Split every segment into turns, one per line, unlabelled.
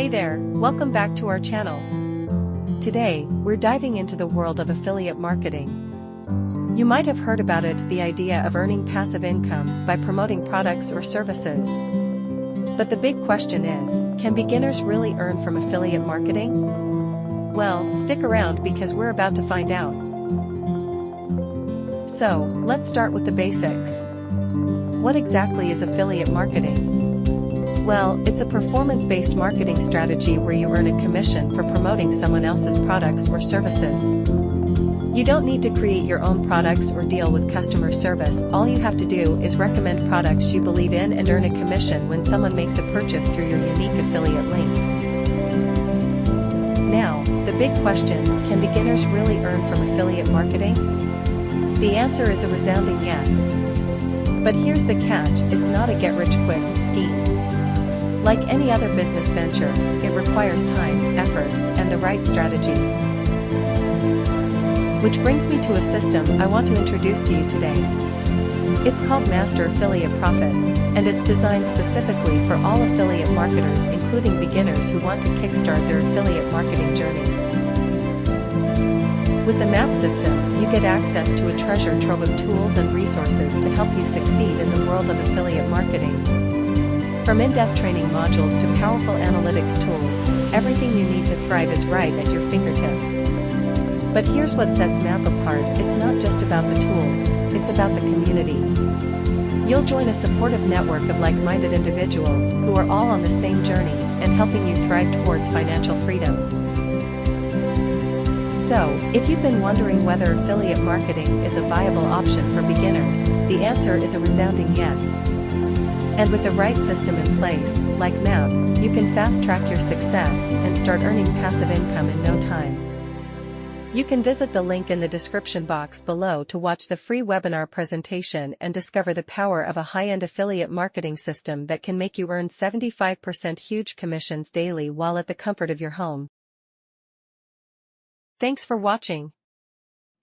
Hey there, welcome back to our channel. Today, we're diving into the world of affiliate marketing. You might have heard about it, the idea of earning passive income by promoting products or services. But the big question is, can beginners really earn from affiliate marketing? Well, stick around because we're about to find out. So, let's start with the basics. What exactly is affiliate marketing? Well, it's a performance-based marketing strategy where you earn a commission for promoting someone else's products or services. You don't need to create your own products or deal with customer service. All you have to do is recommend products you believe in and earn a commission when someone makes a purchase through your unique affiliate link. Now, the big question, can beginners really earn from affiliate marketing? The answer is a resounding yes. But here's the catch, it's not a get-rich-quick scheme. Like any other business venture, it requires time, effort, and the right strategy. Which brings me to a system I want to introduce to you today. It's called Master Affiliate Profits, and it's designed specifically for all affiliate marketers, including beginners who want to kickstart their affiliate marketing journey. With the MAP system, you get access to a treasure trove of tools and resources to help you succeed in the world of affiliate marketing. From in-depth training modules to powerful analytics tools, everything you need to thrive is right at your fingertips. But here's what sets MAP apart, it's not just about the tools, it's about the community. You'll join a supportive network of like-minded individuals who are all on the same journey and helping you thrive towards financial freedom. So, if you've been wondering whether affiliate marketing is a viable option for beginners, the answer is a resounding yes. And with the right system in place, like MAP, you can fast-track your success and start earning passive income in no time. You can visit the link in the description box below to watch the free webinar presentation and discover the power of a high-end affiliate marketing system that can make you earn 75% huge commissions daily while at the comfort of your home. Thanks for watching.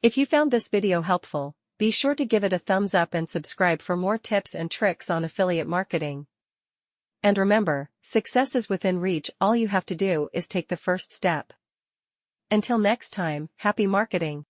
If you found this video helpful, be sure to give it a thumbs up and subscribe for more tips and tricks on affiliate marketing. And remember, success is within reach, all you have to do is take the first step. Until next time, happy marketing!